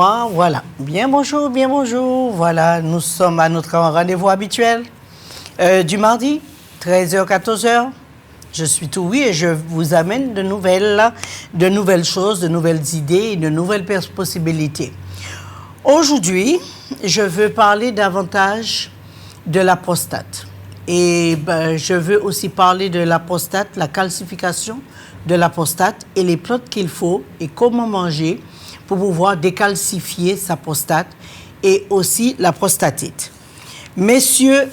moi, voilà. Bien bonjour, bien bonjour. Voilà, nous sommes à notre rendez-vous habituel du mardi, 13h, 14h. Je suis tout oui et je vous amène de nouvelles choses, de nouvelles idées et de nouvelles possibilités. Aujourd'hui, je veux parler davantage de la prostate. Et je veux aussi parler de la prostate, la calcification de la prostate et les plantes qu'il faut et comment manger pour pouvoir décalcifier sa prostate et aussi la prostatite. Messieurs,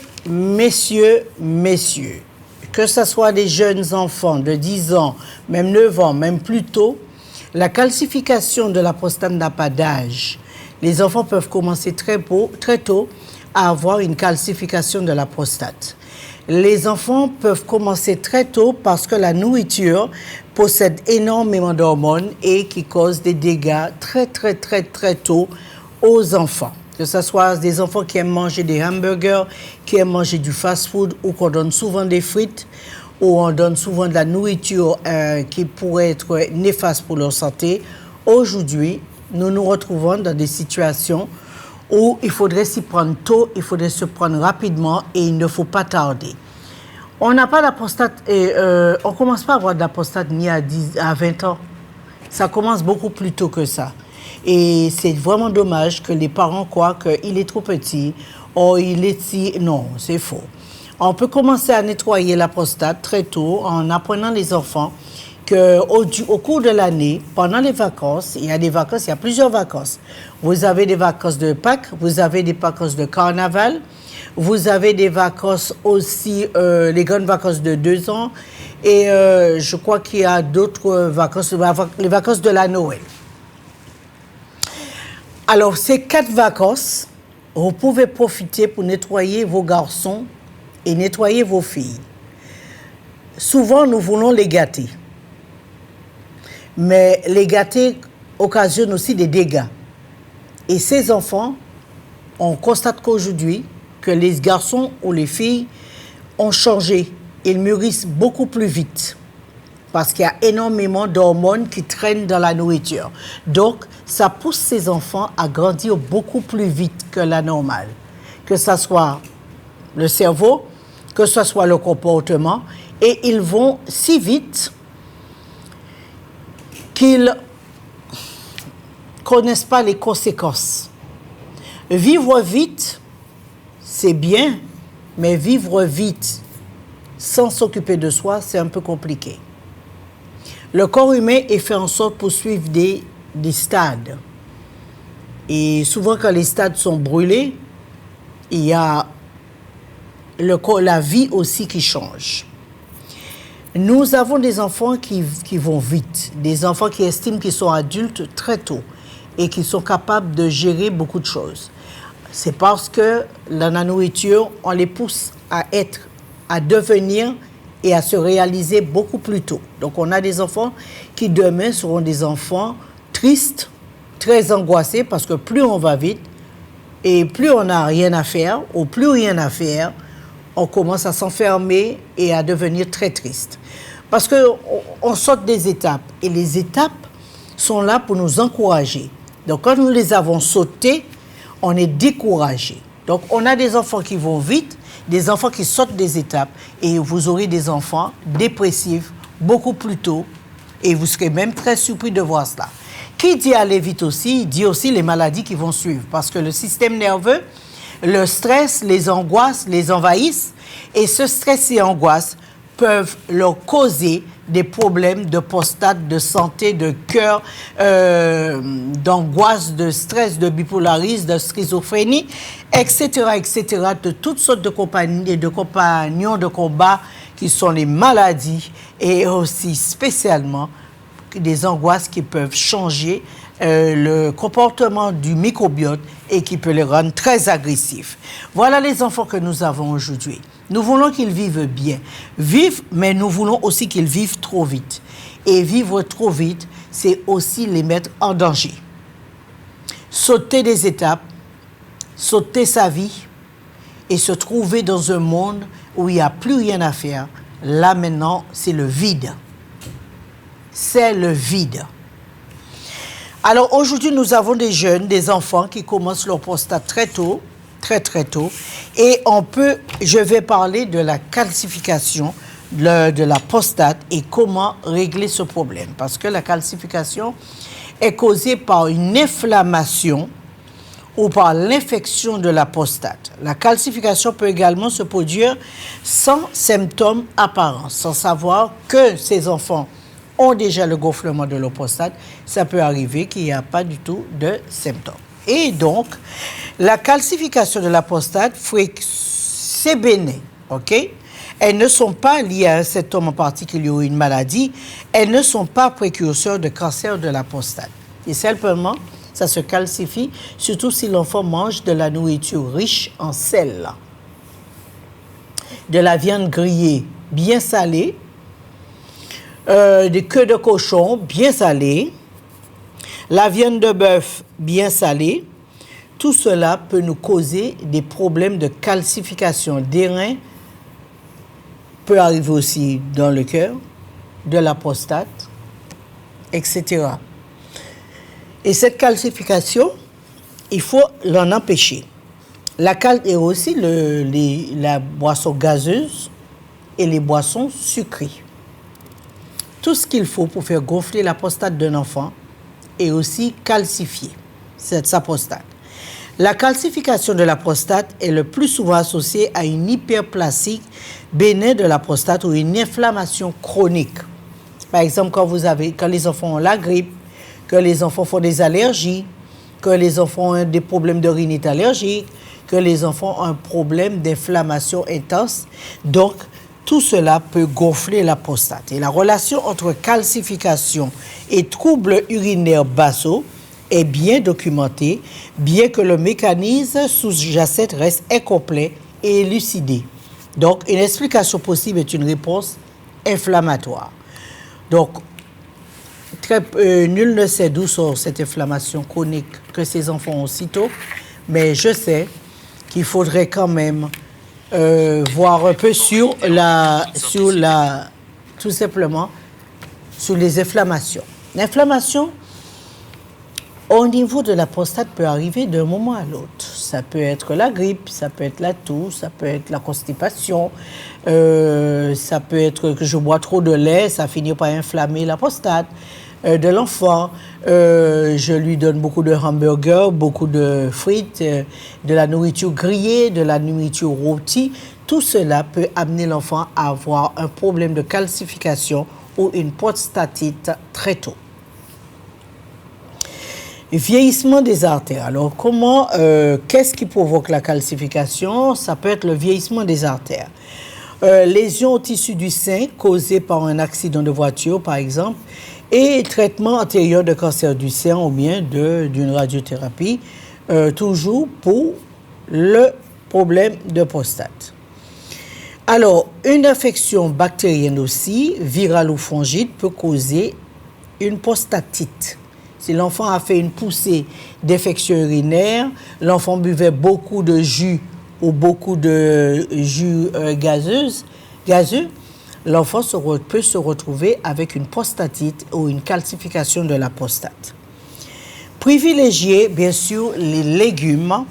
que ce soit des jeunes enfants de 10 ans, même 9 ans, même plus tôt, la calcification de la prostate n'a pas d'âge. Les enfants peuvent commencer très tôt à avoir une calcification de la prostate. Les enfants peuvent commencer très tôt parce que la nourriture possède énormément d'hormones et qui cause des dégâts très tôt aux enfants. Que ce soit des enfants qui aiment manger des hamburgers, qui aiment manger du fast-food ou qu'on donne souvent des frites ou on donne souvent de la nourriture qui pourrait être néfaste pour leur santé. Aujourd'hui, nous nous retrouvons dans des situations où il faudrait s'y prendre tôt, il faudrait se prendre rapidement et il ne faut pas tarder. On n'a pas la prostate, on ne commence pas à avoir de la prostate ni à 20 ans. Ça commence beaucoup plus tôt que ça. Et c'est vraiment dommage que les parents croient qu'il est trop petit, ou il est si... Non, c'est faux. On peut commencer à nettoyer la prostate très tôt en apprenant les enfants qu'au cours de l'année, pendant les vacances, il y a plusieurs vacances. Vous avez des vacances de Pâques, vous avez des vacances de carnaval, vous avez des vacances aussi, les grandes vacances de 2 ans, et je crois qu'il y a d'autres vacances, les vacances de la Noël. Alors, ces 4 vacances, vous pouvez profiter pour nettoyer vos garçons et nettoyer vos filles. Souvent, nous voulons les gâter. Mais les gâter occasionnent aussi des dégâts. Et ces enfants, on constate qu'aujourd'hui, que les garçons ou les filles ont changé. Ils mûrissent beaucoup plus vite. Parce qu'il y a énormément d'hormones qui traînent dans la nourriture. Donc, ça pousse ces enfants à grandir beaucoup plus vite que la normale. Que ce soit le cerveau, que ce soit le comportement. Et ils vont si vite qu'ils ne connaissent pas les conséquences. Vivre vite, c'est bien, mais vivre vite sans s'occuper de soi, c'est un peu compliqué. Le corps humain est fait en sorte pour suivre des stades. Et souvent, quand les stades sont brûlés, il y a la vie aussi qui change. Nous avons des enfants qui vont vite, des enfants qui estiment qu'ils sont adultes très tôt et qui sont capables de gérer beaucoup de choses. C'est parce que dans la nourriture, on les pousse à devenir et à se réaliser beaucoup plus tôt. Donc, on a des enfants qui, demain, seront des enfants tristes, très angoissés, parce que plus on va vite et plus on n'a rien à faire, ou plus rien à faire, on commence à s'enfermer et à devenir très triste. Parce qu'on saute des étapes, et les étapes sont là pour nous encourager. Donc, quand nous les avons sautées, on est découragé. Donc, on a des enfants qui vont vite, des enfants qui sautent des étapes, et vous aurez des enfants dépressifs beaucoup plus tôt, et vous serez même très surpris de voir cela. Qui dit aller vite aussi, dit aussi les maladies qui vont suivre, parce que le système nerveux, le stress, les angoisses les envahissent, et ce stress et angoisse peuvent leur causer des problèmes de prostate, de santé, de cœur, d'angoisse, de stress, de bipolarisme, de schizophrénie, etc., de toutes sortes de compagnons de combat qui sont les maladies et aussi spécialement des angoisses qui peuvent changer le comportement du microbiote et qui peut les rendre très agressifs. Voilà les enfants que nous avons aujourd'hui. Nous voulons qu'ils vivent bien. Mais nous voulons aussi qu'ils vivent trop vite. Et vivre trop vite, c'est aussi les mettre en danger. Sauter des étapes, sauter sa vie et se trouver dans un monde où il n'y a plus rien à faire. Là maintenant, c'est le vide. C'est le vide. Alors aujourd'hui, nous avons des jeunes, des enfants qui commencent leur prostate très tôt, très très tôt. Et je vais parler de la calcification de la prostate et comment régler ce problème. Parce que la calcification est causée par une inflammation ou par l'infection de la prostate. La calcification peut également se produire sans symptômes apparents, sans savoir que ces enfants ont déjà le gonflement de leur prostate. Ça peut arriver qu'il n'y a pas du tout de symptômes. Et donc, la calcification de la prostate, c'est bénin, ok? Elles ne sont pas liées à un symptôme en particulier ou une maladie. Elles ne sont pas précurseurs de cancer de la prostate. Et simplement, ça se calcifie, surtout si l'enfant mange de la nourriture riche en sel, de la viande grillée bien salée, des queues de cochon bien salées, la viande de bœuf bien salée. Tout cela peut nous causer des problèmes de calcification des reins, peut arriver aussi dans le cœur, de la prostate, etc. Et cette calcification, il faut l'en empêcher. Et aussi la boisson gazeuse et les boissons sucrées. Tout ce qu'il faut pour faire gonfler la prostate d'un enfant et aussi calcifier sa prostate. La calcification de la prostate est le plus souvent associée à une hyperplasie bénigne de la prostate ou une inflammation chronique. Par exemple, quand les enfants ont la grippe, que les enfants font des allergies, que les enfants ont des problèmes de rhinite allergique, que les enfants ont un problème d'inflammation intense. Donc, tout cela peut gonfler la prostate. Et la relation entre calcification et troubles urinaires basaux est bien documentée, bien que le mécanisme sous-jacent reste incomplet et élucidé. Donc, une explication possible est une réponse inflammatoire. Donc, nul ne sait d'où sort cette inflammation chronique que ces enfants ont aussitôt, mais je sais qu'il faudrait quand même voir un peu tout simplement, sur les inflammations. L'inflammation au niveau de la prostate peut arriver d'un moment à l'autre. Ça peut être la grippe, ça peut être la toux, ça peut être la constipation, ça peut être que je bois trop de lait, ça finit par inflammer la prostate de l'enfant. Je lui donne beaucoup de hamburgers, beaucoup de frites, de la nourriture grillée, de la nourriture rôtie. Tout cela peut amener l'enfant à avoir un problème de calcification ou une prostatite très tôt. Vieillissement des artères. Alors, qu'est-ce qui provoque la calcification? Ça peut être le vieillissement des artères. Lésions au tissu du sein causées par un accident de voiture, par exemple, et traitement antérieur de cancer du sein ou bien d'une radiothérapie, toujours pour le problème de prostate. Alors, une infection bactérienne aussi, virale ou fongite, peut causer une prostatite. Si l'enfant a fait une poussée d'infection urinaire, l'enfant buvait beaucoup de jus ou beaucoup de jus gazeux, l'enfant peut se retrouver avec une prostatite ou une calcification de la prostate. Privilégier, bien sûr, les légumes,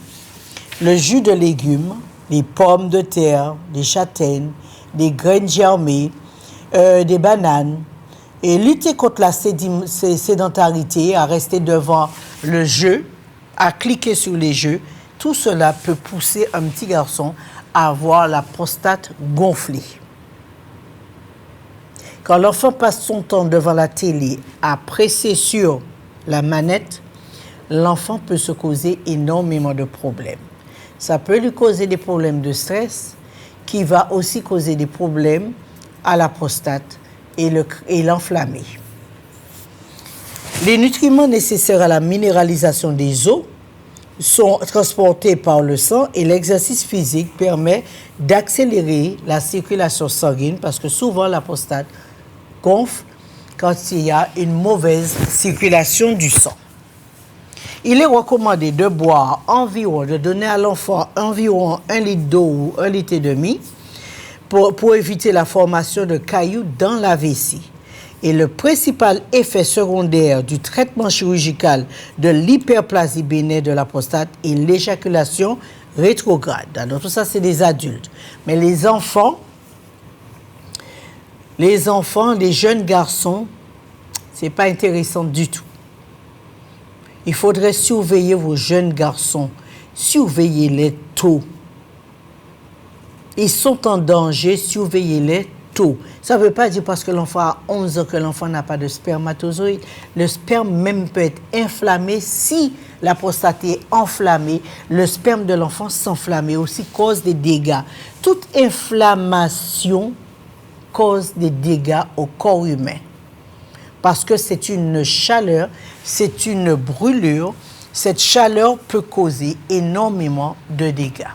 le jus de légumes, les pommes de terre, des châtaignes, des graines germées, des bananes, et lutter contre la sédentarité, à rester devant le jeu, à cliquer sur les jeux. Tout cela peut pousser un petit garçon à avoir la prostate gonflée. Quand l'enfant passe son temps devant la télé à presser sur la manette, l'enfant peut se causer énormément de problèmes. Ça peut lui causer des problèmes de stress, qui va aussi causer des problèmes à la prostate et l'enflammer. Les nutriments nécessaires à la minéralisation des os sont transportés par le sang et l'exercice physique permet d'accélérer la circulation sanguine parce que souvent la prostate gonfle quand il y a une mauvaise circulation du sang. Il est recommandé de boire de donner à l'enfant environ 1 litre d'eau ou 1 litre et demi pour éviter la formation de cailloux dans la vessie. Et le principal effet secondaire du traitement chirurgical de l'hyperplasie bénigne de la prostate est l'éjaculation rétrograde. Alors tout ça, c'est des adultes. Mais les enfants, les jeunes garçons, c'est pas intéressant du tout. Il faudrait surveiller vos jeunes garçons. Surveillez-les tôt. Ils sont en danger, surveillez-les tôt. Ça ne veut pas dire parce que l'enfant a 11 ans que l'enfant n'a pas de spermatozoïdes. Le sperme même peut être inflammé. Si la prostate est enflammée, le sperme de l'enfant s'enflamme et aussi cause des dégâts. Toute inflammation cause des dégâts au corps humain. Parce que c'est une chaleur, c'est une brûlure. Cette chaleur peut causer énormément de dégâts.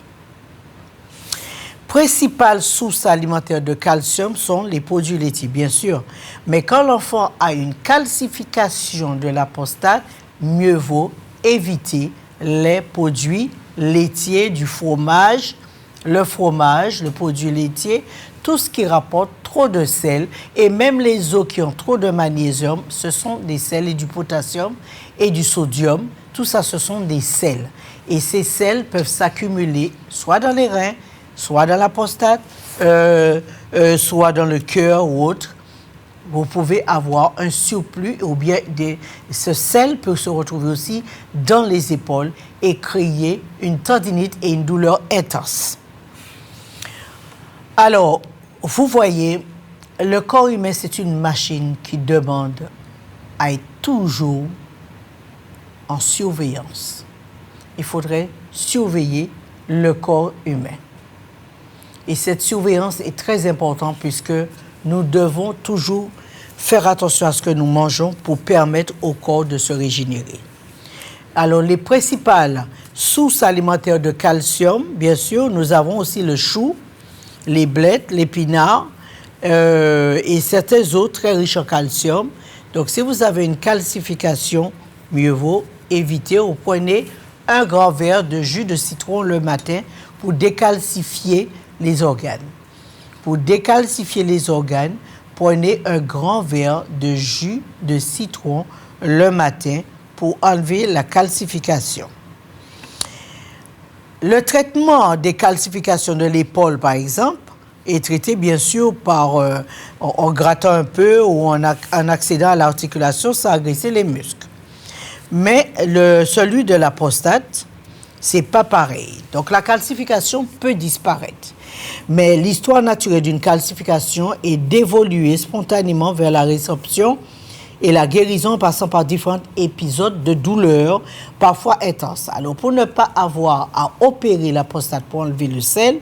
Principales sources alimentaires de calcium sont les produits laitiers, bien sûr. Mais quand l'enfant a une calcification de la prostate, mieux vaut éviter les produits laitiers, du fromage, le produit laitier, tout ce qui rapporte trop de sel et même les eaux qui ont trop de magnésium, ce sont des sels et du potassium et du sodium. Tout ça, ce sont des sels. Et ces sels peuvent s'accumuler soit dans les reins, soit dans la prostate, soit dans le cœur ou autre. Vous pouvez avoir un surplus ou bien ce sel peut se retrouver aussi dans les épaules et créer une tendinite et une douleur intense. Alors, vous voyez, le corps humain, c'est une machine qui demande à être toujours en surveillance. Il faudrait surveiller le corps humain. Et cette surveillance est très importante puisque nous devons toujours faire attention à ce que nous mangeons pour permettre au corps de se régénérer. Alors, les principales sources alimentaires de calcium, bien sûr, nous avons aussi le chou, les blettes, l'épinard et certains autres très riches en calcium. Donc, si vous avez une calcification, mieux vaut éviter ou prenez un grand verre de jus de citron le matin pour décalcifier les organes. Pour décalcifier les organes, prenez un grand verre de jus de citron le matin pour enlever la calcification. Le traitement des calcifications de l'épaule, par exemple, est traité bien sûr en grattant un peu ou en accédant à l'articulation sans agresser les muscles. Mais celui de la prostate, c'est pas pareil. Donc la calcification peut disparaître. Mais l'histoire naturelle d'une calcification est d'évoluer spontanément vers la résorption et la guérison en passant par différents épisodes de douleur, parfois intenses. Alors, pour ne pas avoir à opérer la prostate pour enlever le sel,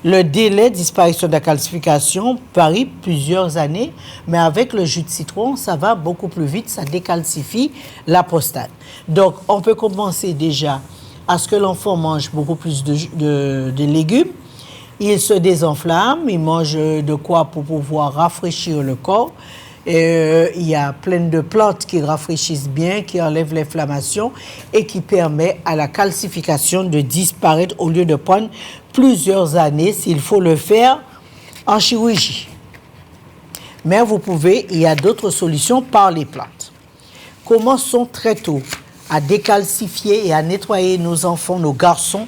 le délai de disparition de la calcification varie plusieurs années, mais avec le jus de citron, ça va beaucoup plus vite, ça décalcifie la prostate. Donc, on peut commencer déjà à ce que l'enfant mange beaucoup plus de légumes. Il se désenflamme, il mange de quoi pour pouvoir rafraîchir le corps. Il y a plein de plantes qui rafraîchissent bien, qui enlèvent l'inflammation et qui permettent à la calcification de disparaître au lieu de prendre plusieurs années s'il faut le faire en chirurgie. Mais il y a d'autres solutions par les plantes. Commençons très tôt à décalcifier et à nettoyer nos enfants, nos garçons.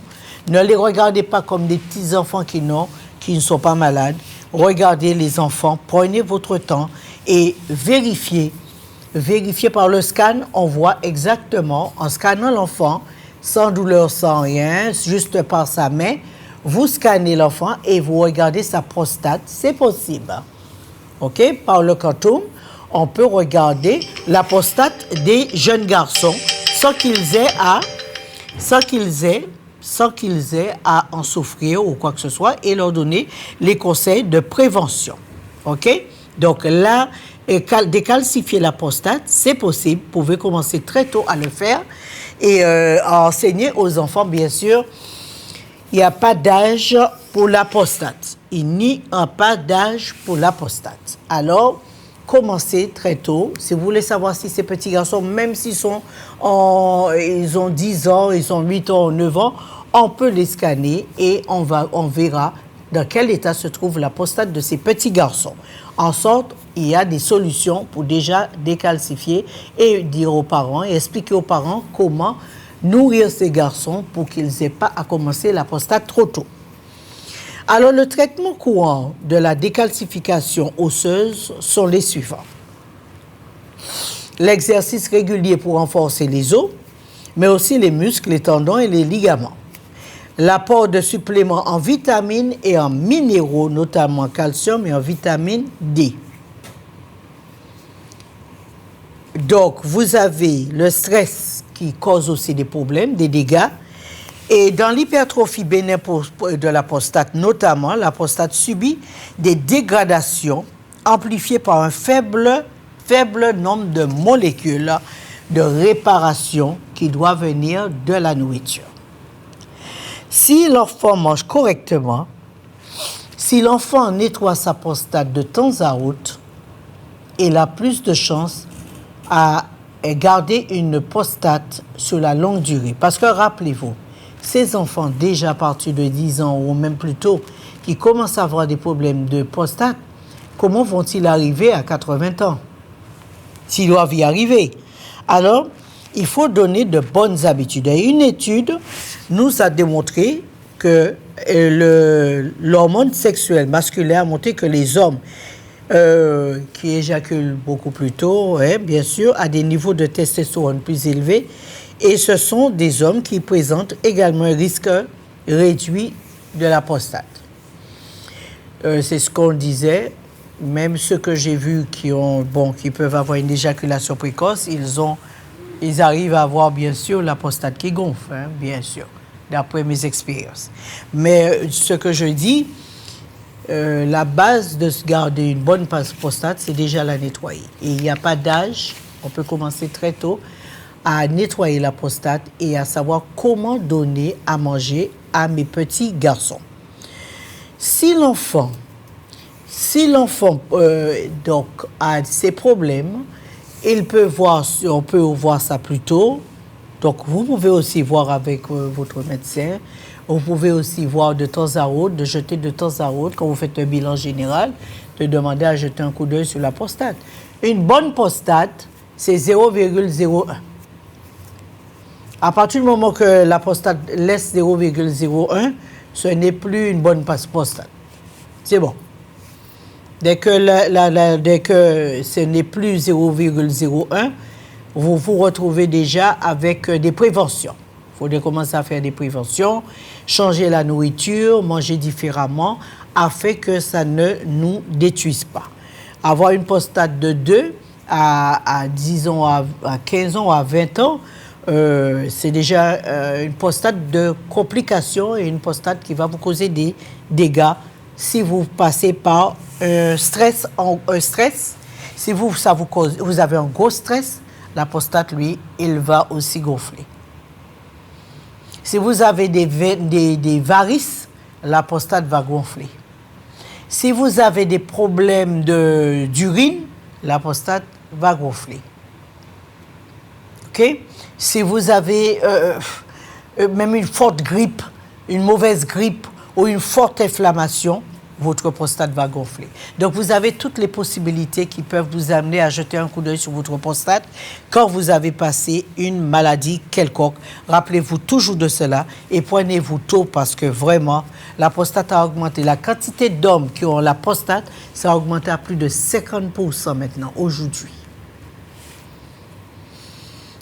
Ne les regardez pas comme des petits-enfants qui ne sont pas malades. Regardez les enfants, prenez votre temps et vérifiez. Vérifiez par le scan, on voit exactement, en scannant l'enfant, sans douleur, sans rien, juste par sa main, vous scannez l'enfant et vous regardez sa prostate, c'est possible. OK? Par le quantum, on peut regarder la prostate des jeunes garçons sans qu'ils aient à en souffrir ou quoi que ce soit et leur donner les conseils de prévention. OK? Donc là, décalcifier la prostate, c'est possible. Vous pouvez commencer très tôt à le faire et à enseigner aux enfants, bien sûr. Il n'y a pas d'âge pour la prostate. Il n'y a pas d'âge pour la prostate. Alors, commencez très tôt. Si vous voulez savoir si ces petits garçons, même s'ils ils ont 10 ans, ils ont 8 ans, 9 ans, on peut les scanner et on verra dans quel état se trouve la prostate de ces petits garçons. En sorte, il y a des solutions pour déjà décalcifier et dire aux parents et expliquer aux parents comment nourrir ces garçons pour qu'ils n'aient pas à commencer la prostate trop tôt. Alors, le traitement courant de la décalcification osseuse sont les suivants. L'exercice régulier pour renforcer les os, mais aussi les muscles, les tendons et les ligaments. L'apport de suppléments en vitamines et en minéraux, notamment en calcium et en vitamine D. Donc, vous avez le stress qui cause aussi des problèmes, des dégâts. Et dans l'hypertrophie bénigne de la prostate, notamment, la prostate subit des dégradations amplifiées par un faible nombre de molécules de réparation qui doivent venir de la nourriture. Si l'enfant mange correctement, si l'enfant nettoie sa prostate de temps à autre, il a plus de chances à garder une prostate sur la longue durée. Parce que rappelez-vous, ces enfants déjà à partir de 10 ans ou même plus tôt qui commencent à avoir des problèmes de prostate, comment vont-ils arriver à 80 ans? S'ils doivent y arriver. Alors, il faut donner de bonnes habitudes. Et une étude nous a démontré que l'hormone sexuelle masculin a montré que les hommes qui éjaculent beaucoup plus tôt, bien sûr, à des niveaux de testostérone plus élevés, et ce sont des hommes qui présentent également un risque réduit de la prostate. C'est ce qu'on disait. Même ceux que j'ai vus qui peuvent avoir une éjaculation précoce, ils arrivent à avoir bien sûr la prostate qui gonfle, bien sûr, d'après mes expériences. Mais ce que je dis, la base de se garder une bonne prostate, c'est déjà la nettoyer. Et il n'y a pas d'âge, on peut commencer très tôt à nettoyer la prostate et à savoir comment donner à manger à mes petits garçons. Si l'enfant donc a ces problèmes, on peut voir ça plus tôt. Donc vous pouvez aussi voir avec votre médecin. Vous pouvez aussi voir de temps à autre, de jeter de temps à autre, quand vous faites un bilan général, de demander à jeter un coup d'œil sur la prostate. Une bonne prostate, c'est 0,01. À partir du moment que la prostate laisse 0,01, ce n'est plus une bonne prostate. C'est bon. Dès que ce n'est plus 0,01, vous vous retrouvez déjà avec des préventions. Il faudrait commencer à faire des préventions, changer la nourriture, manger différemment, afin que ça ne nous détruise pas. Avoir une prostate de 2 à 10 ans, à 15 ans, à 20 ans, c'est déjà une prostate de complications et une prostate qui va vous causer des dégâts si vous passez par un stress. Si vous avez un gros stress, la prostate, lui, il va aussi gonfler. Si vous avez des varices, la prostate va gonfler. Si vous avez des problèmes d'urine, la prostate va gonfler. OK? Si vous avez même une forte grippe, une mauvaise grippe ou une forte inflammation, votre prostate va gonfler. Donc, vous avez toutes les possibilités qui peuvent vous amener à jeter un coup d'œil sur votre prostate quand vous avez passé une maladie quelconque. Rappelez-vous toujours de cela et prenez-vous tôt parce que vraiment, la prostate a augmenté. La quantité d'hommes qui ont la prostate, ça a augmenté à plus de 50% maintenant, aujourd'hui.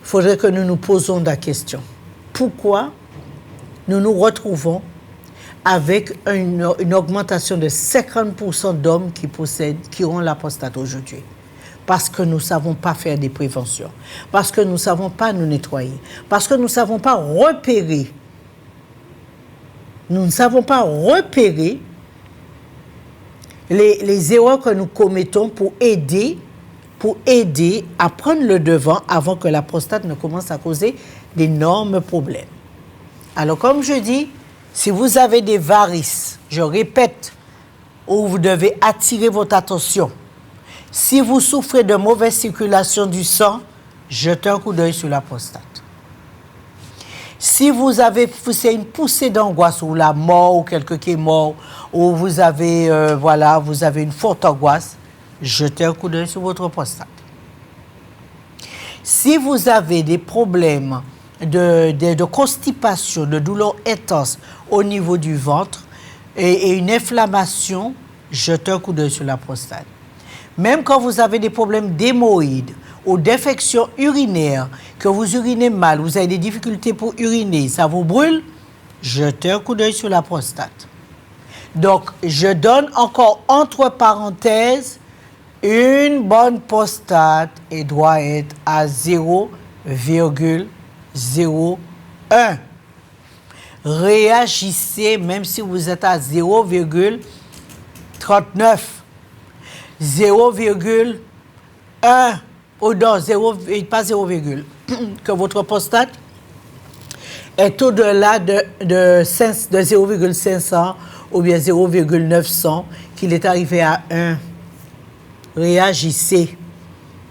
Il faudrait que nous nous posions la question. Pourquoi nous nous retrouvons avec une augmentation de 50% d'hommes qui ont la prostate aujourd'hui? Parce que nous ne savons pas faire des préventions, parce que nous ne savons pas nous nettoyer, parce que nous ne savons pas repérer. Nous ne savons pas repérer les erreurs que nous commettons pour aider à prendre le devant avant que la prostate ne commence à causer d'énormes problèmes. Alors, comme je dis, si vous avez des varices, je répète, où vous devez attirer votre attention. Si vous souffrez de mauvaise circulation du sang, jetez un coup d'œil sur la prostate. Si vous avez c'est une poussée d'angoisse ou la mort ou quelqu'un qui est mort ou vous avez vous avez une forte angoisse, jetez un coup d'œil sur votre prostate. Si vous avez des problèmes de constipation, de douleurs intenses au niveau du ventre et une inflammation, jetez un coup d'œil sur la prostate. Même quand vous avez des problèmes d'hémorroïdes ou d'infections urinaires, que vous urinez mal, vous avez des difficultés pour uriner, ça vous brûle, jetez un coup d'œil sur la prostate. Donc, je donne encore entre parenthèses, une bonne prostate doit être à 0,01. Réagissez même si vous êtes à 0,39. 0,1 ou non, pas 0, que votre prostate est au-delà de 0,500 ou bien 0,900, qu'il est arrivé à 1. Réagissez.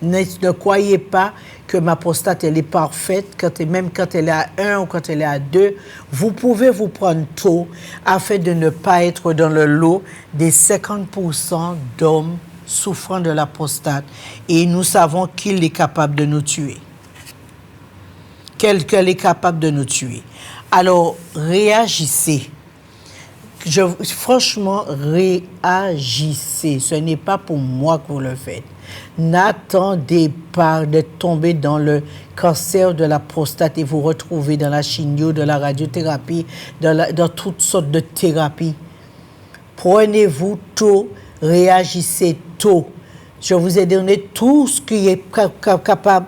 Ne croyez pas que ma prostate elle est parfaite, même quand elle est à 1 ou quand elle est à 2. Vous pouvez vous prendre tôt afin de ne pas être dans le lot des 50% d'hommes souffrant de la prostate. Et nous savons qu'il est capable de nous tuer. Qu'elle est capable de nous tuer. Alors, réagissez. Franchement, réagissez. Ce n'est pas pour moi que vous le faites. N'attendez pas de tomber dans le cancer de la prostate et vous retrouver dans la chimio, de la radiothérapie, dans toutes sortes de thérapies. Prenez-vous tôt, réagissez tôt. Je vous ai donné tout ce qui est capable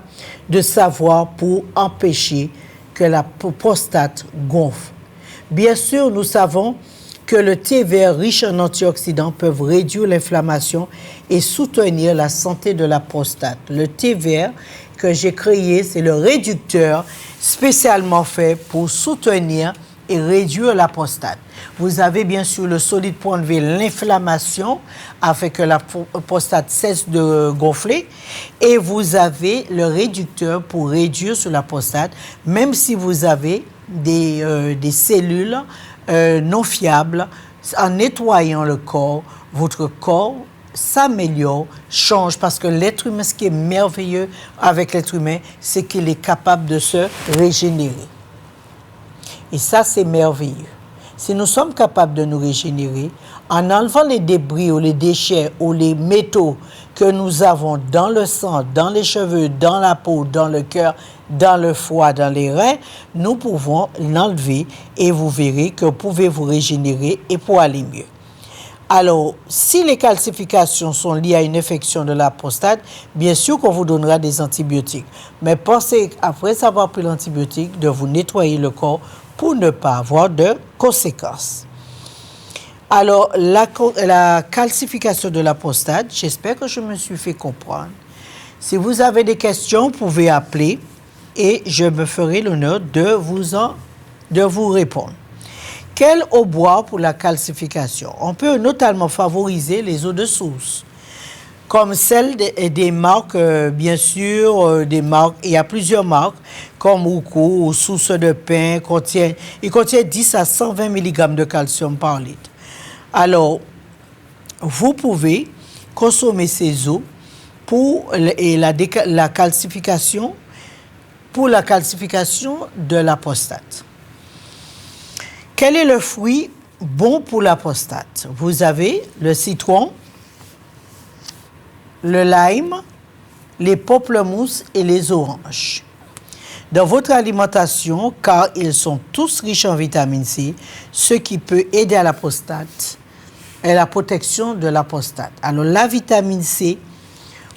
de savoir pour empêcher que la prostate gonfle. Bien sûr, nous savons que le thé vert riche en antioxydants peuvent réduire l'inflammation et soutenir la santé de la prostate. Le thé vert que j'ai créé, c'est le réducteur spécialement fait pour soutenir et réduire la prostate. Vous avez bien sûr le solide pour enlever l'inflammation afin que la prostate cesse de gonfler et vous avez le réducteur pour réduire sur la prostate, même si vous avez des cellules non fiables. En nettoyant le corps, votre corps s'améliore, change, parce que l'être humain, ce qui est merveilleux avec l'être humain, c'est qu'il est capable de se régénérer. Et ça, c'est merveilleux. Si nous sommes capables de nous régénérer, en enlevant les débris ou les déchets ou les métaux que nous avons dans le sang, dans les cheveux, dans la peau, dans le cœur, dans le foie, dans les reins, nous pouvons l'enlever et vous verrez que vous pouvez vous régénérer et pour aller mieux. Alors, si les calcifications sont liées à une infection de la prostate, bien sûr qu'on vous donnera des antibiotiques. Mais pensez, après avoir pris l'antibiotique, de vous nettoyer le corps pour ne pas avoir de conséquences. Alors, la calcification de la prostate, j'espère que je me suis fait comprendre. Si vous avez des questions, vous pouvez appeler et je me ferai l'honneur de vous répondre. Quelle eau boire pour la calcification? On peut notamment favoriser les eaux de source, comme celle des marques, bien sûr, des marques, il y a plusieurs marques, comme Ouko ou Source de Pain, il contient 10 à 120 mg de calcium par litre. Alors, vous pouvez consommer ces eaux pour la calcification de la prostate. Quel est le fruit bon pour la prostate? Vous avez le citron, le lime, les pamplemousses et les oranges. Dans votre alimentation, car ils sont tous riches en vitamine C, ce qui peut aider à la prostate et la protection de la prostate. Alors, la vitamine C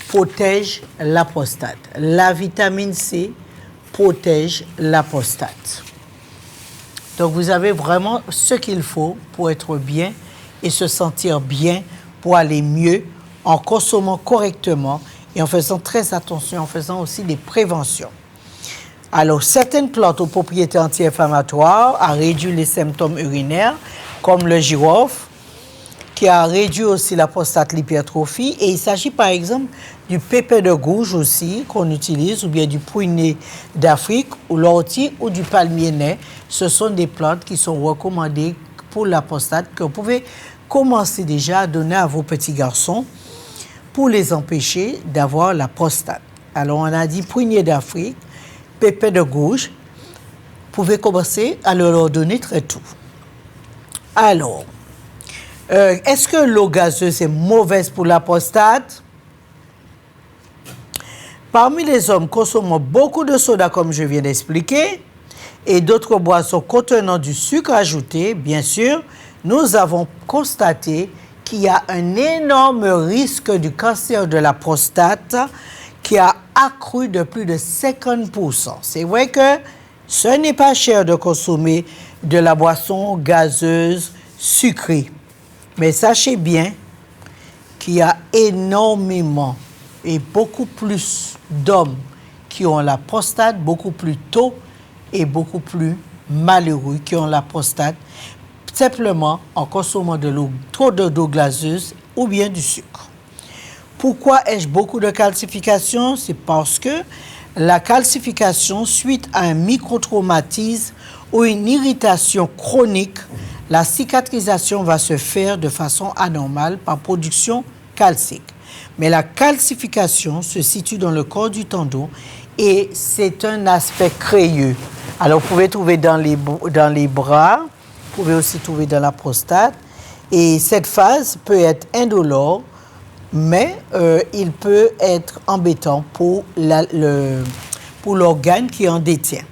protège la prostate. La vitamine C protège la prostate. Donc, vous avez vraiment ce qu'il faut pour être bien et se sentir bien, pour aller mieux, en consommant correctement et en faisant très attention, en faisant aussi des préventions. Alors, certaines plantes aux propriétés anti-inflammatoires à réduire les symptômes urinaires, comme le girofle, qui a réduit aussi la prostate, l'hypertrophie. Et il s'agit par exemple du pépé de gouge aussi qu'on utilise, ou bien du prunier d'Afrique, ou l'ortie, ou du palmier. Ce sont des plantes qui sont recommandées pour la prostate, que vous pouvez commencer déjà à donner à vos petits garçons pour les empêcher d'avoir la prostate. Alors on a dit prunier d'Afrique, pépé de gouge. Vous pouvez commencer à leur donner très tôt. Alors, est-ce que l'eau gazeuse est mauvaise pour la prostate? Parmi les hommes consommant beaucoup de soda, comme je viens d'expliquer, et d'autres boissons contenant du sucre ajouté, bien sûr, nous avons constaté qu'il y a un énorme risque du cancer de la prostate qui a accru de plus de 50%. C'est vrai que ce n'est pas cher de consommer de la boisson gazeuse sucrée. Mais sachez bien qu'il y a énormément et beaucoup plus d'hommes qui ont la prostate beaucoup plus tôt et beaucoup plus malheureux qui ont la prostate simplement en consommant trop d'eau glaceuse ou bien du sucre. Pourquoi ai-je beaucoup de calcification? C'est parce que la calcification, suite à un microtraumatisme ou une irritation chronique, la cicatrisation va se faire de façon anormale par production calcique. Mais la calcification se situe dans le corps du tendon et c'est un aspect crayeux. Alors, vous pouvez trouver dans les bras, vous pouvez aussi trouver dans la prostate. Et cette phase peut être indolore, mais il peut être embêtant pour l'organe qui en détient.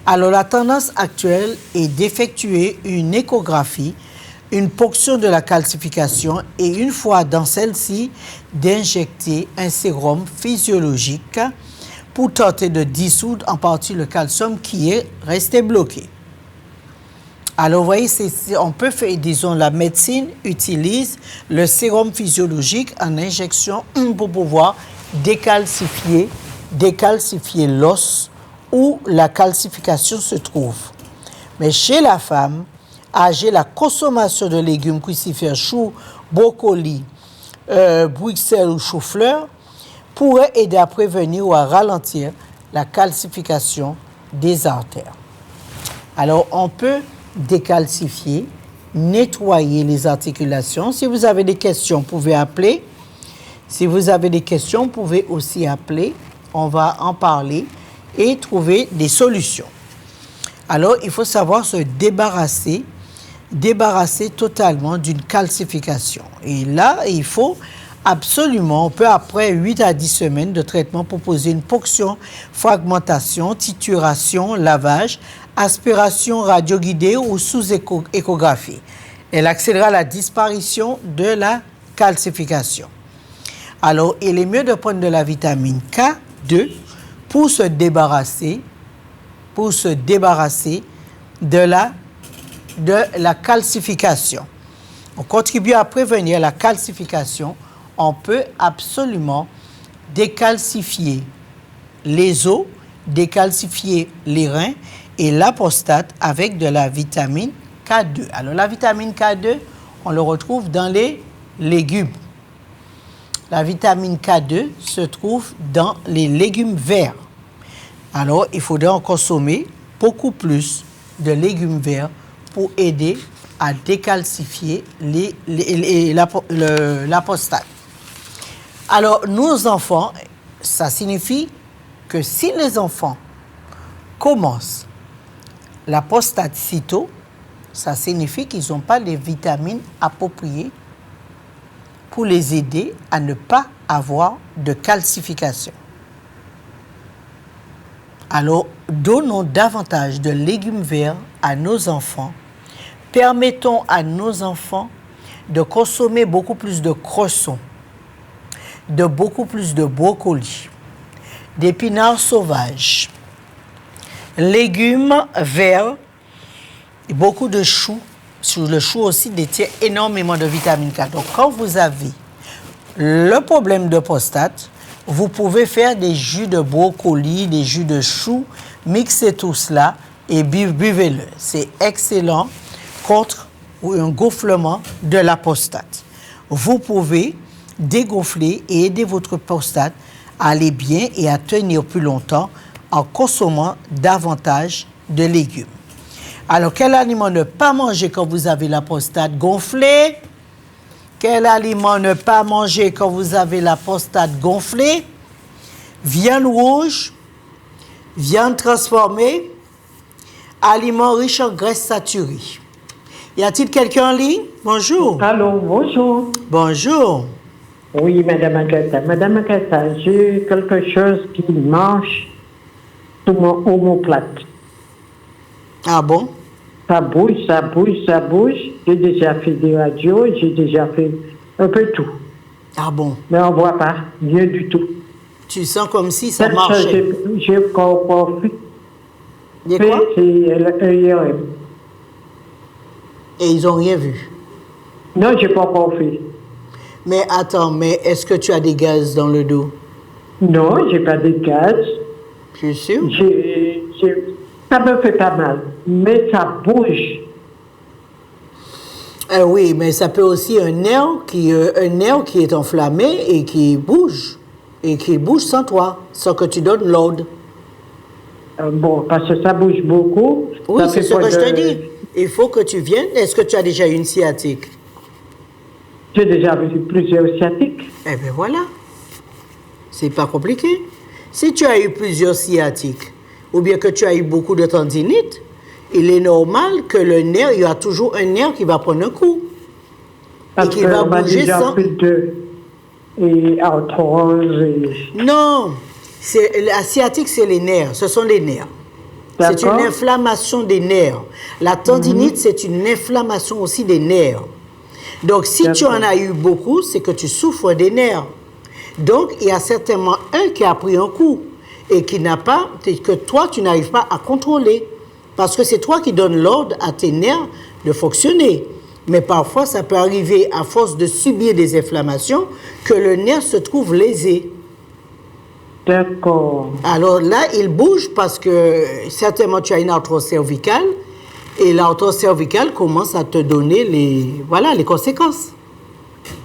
Alors, la tendance actuelle est d'effectuer une échographie, une ponction de la calcification et une fois dans celle-ci, d'injecter un sérum physiologique pour tenter de dissoudre en partie le calcium qui est resté bloqué. Alors, vous voyez, on peut faire, disons, la médecine utilise le sérum physiologique en injection pour pouvoir décalcifier l'os où la calcification se trouve. Mais chez la femme, âgée, la consommation de légumes crucifères, choux, brocolis, bruxelles ou chou-fleur pourrait aider à prévenir ou à ralentir la calcification des artères. Alors, on peut décalcifier, nettoyer les articulations. Si vous avez des questions, vous pouvez appeler. Si vous avez des questions, vous pouvez aussi appeler. On va en parler et trouver des solutions. Alors, il faut savoir se débarrasser totalement d'une calcification. Et là, il faut absolument, on peut après 8 à 10 semaines de traitement proposer une ponction, fragmentation, tituration, lavage, aspiration radioguidée ou sous échographie. Elle accélérera la disparition de la calcification. Alors, il est mieux de prendre de la vitamine K2 pour se débarrasser de la calcification. On contribue à prévenir la calcification. On peut absolument décalcifier les os, décalcifier les reins et la prostate avec de la vitamine K2. Alors, la vitamine K2, on le retrouve dans les légumes. La vitamine K2 se trouve dans les légumes verts. Alors, il faudrait en consommer beaucoup plus de légumes verts pour aider à décalcifier la prostate. Alors, nos enfants, ça signifie que si les enfants commencent la prostate si tôt, ça signifie qu'ils n'ont pas les vitamines appropriées pour les aider à ne pas avoir de calcification. Alors, donnons davantage de légumes verts à nos enfants. Permettons à nos enfants de consommer beaucoup plus de cresson, de beaucoup plus de brocolis, d'épinards sauvages, légumes verts, et beaucoup de choux. Sur le chou aussi détient énormément de vitamine K. Donc, quand vous avez le problème de prostate, vous pouvez faire des jus de brocoli, des jus de choux, mixez tout cela et buvez-le. C'est excellent contre ou un gonflement de la prostate. Vous pouvez dégonfler et aider votre prostate à aller bien et à tenir plus longtemps en consommant davantage de légumes. Alors, quel aliment ne pas manger quand vous avez la prostate gonflée? Quel aliment ne pas manger quand vous avez la prostate gonflée? Viande rouge, viande transformée, aliments riches en graisses saturées. Y a-t-il quelqu'un en ligne? Bonjour. Allô, bonjour. Bonjour. Oui, Madame Agatha. Madame Agatha, j'ai quelque chose qui marche sur mon omoplate. Ah bon? Ça bouge, ça bouge, ça bouge. J'ai déjà fait des radios, j'ai déjà fait un peu tout. Ah bon? Mais on ne voit pas, rien du tout. Tu sens comme si ça marchait. J'ai encore fait. Des quoi? C'est l'EIRM. Et ils n'ont rien vu. Non, je n'ai pas encore fait. Mais attends, mais est-ce que tu as des gaz dans le dos? Non, je n'ai pas de gaz. Tu es sûr? Ça me fait pas mal, mais ça bouge. Oui, mais ça peut aussi un nerf qui est enflammé et qui bouge sans toi, sans que tu donnes l'ordre. Bon, parce que ça bouge beaucoup. Oui, c'est ce que je te dis. Il faut que tu viennes. Est-ce que tu as déjà eu une sciatique? J'ai déjà vu plusieurs sciatiques. Eh bien voilà. C'est pas compliqué. Si tu as eu plusieurs sciatiques, ou bien que tu as eu beaucoup de tendinite, il est normal que le nerf, il y a toujours un nerf qui va prendre un coup. Parce et qui va bouger sans... Et arthrose et... Non, la sciatique, c'est les nerfs. Ce sont les nerfs. C'est une inflammation des nerfs. La tendinite, c'est une inflammation aussi des nerfs. Donc, si tu en as eu beaucoup, c'est que tu souffres des nerfs. Donc, il y a certainement un qui a pris un coup et qui n'a pas, que toi, tu n'arrives pas à contrôler. Parce que c'est toi qui donnes l'ordre à tes nerfs de fonctionner. Mais parfois, ça peut arriver, à force de subir des inflammations, que le nerf se trouve lésé. D'accord. Alors là, il bouge parce que certainement tu as une arthrose cervicale et l'arthrose cervicale commence à te donner les conséquences.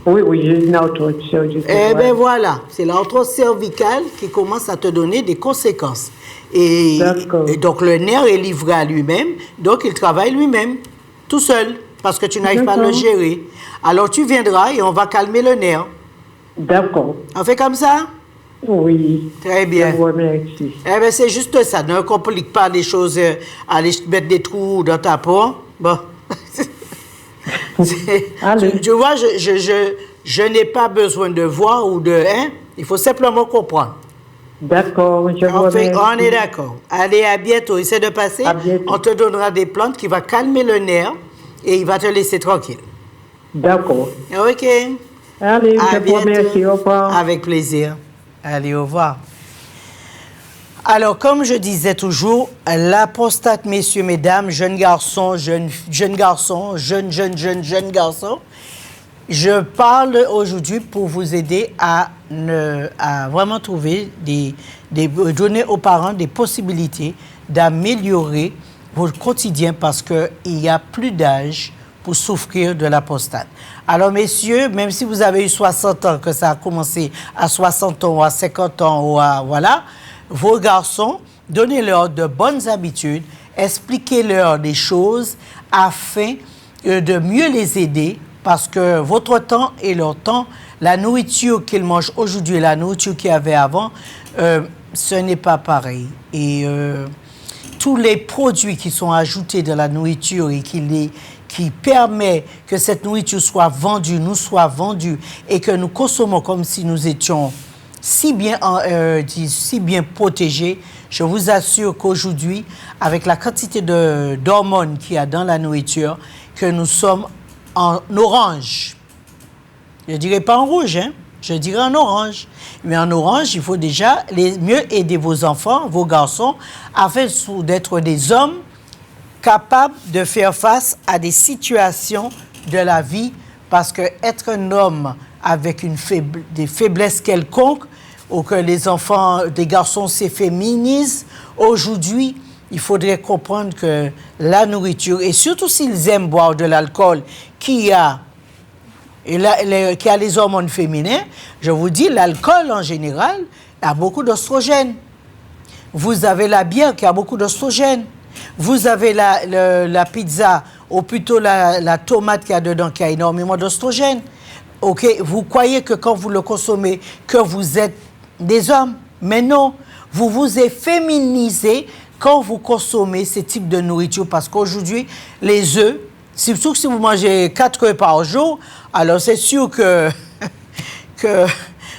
Oui, j'ai une arthrose cervicale. Eh bien voilà, c'est l'arthrose cervicale qui commence à te donner des conséquences. Et donc le nerf est livré à lui-même, donc il travaille lui-même, tout seul, parce que tu n'arrives pas à le gérer. Alors tu viendras et on va calmer le nerf. D'accord. On fait comme ça? Oui. Très bien. Je vous remercie. Eh bien, c'est juste ça. Ne complique pas les choses, aller mettre des trous dans ta peau. Bon. Tu vois, je n'ai pas besoin de voir ou de... Hein? Il faut simplement comprendre. D'accord, je vous remercie. On est d'accord. Allez, à bientôt. Essaie de passer. À bientôt. On te donnera des plantes qui vont calmer le nerf et il va te laisser tranquille. D'accord. OK. Allez, je vous remercie. Au revoir. Avec plaisir. Allez, au revoir. Alors, comme je disais toujours, la prostate, messieurs, mesdames, jeunes garçons, jeunes garçons, jeunes garçons, je parle aujourd'hui pour vous aider à vraiment trouver donner aux parents des possibilités d'améliorer votre quotidien parce qu'il n'y a plus d'âge pour souffrir de la prostate. Alors, messieurs, même si vous avez eu 60 ans, que ça a commencé à 60 ans ou à 50 ans, ou à, voilà, vos garçons, donnez-leur de bonnes habitudes, expliquez-leur des choses afin de mieux les aider parce que votre temps et leur temps, la nourriture qu'ils mangent aujourd'hui et la nourriture qu'il y avait avant, ce n'est pas pareil. Et tous les produits qui sont ajoutés dans la nourriture et qui permet que cette nourriture nous soit vendue et que nous consommons comme si nous étions si bien protégés, je vous assure qu'aujourd'hui, avec la quantité d'hormones qu'il y a dans la nourriture, que nous sommes en orange. Je ne dirais pas en rouge, hein? Je dirais en orange. Mais en orange, il faut déjà mieux aider vos enfants, vos garçons, afin d'être des hommes capables de faire face à des situations de la vie, parce que être un homme avec des faiblesses quelconques, ou que les enfants, des garçons s'efféminisent, aujourd'hui, il faudrait comprendre que la nourriture, et surtout s'ils aiment boire de l'alcool qui a les hormones féminines, je vous dis, l'alcool en général a beaucoup d'ostrogènes. Vous avez la bière qui a beaucoup d'ostrogènes. Vous avez la pizza, ou plutôt la tomate qu'il y a dedans qui a énormément d'ostrogènes. Ok, vous croyez que quand vous le consommez, que vous êtes des hommes. Mais non, vous vous efféminisez quand vous consommez ce type de nourriture. Parce qu'aujourd'hui, les œufs, surtout si vous mangez 4 œufs par jour, alors c'est sûr que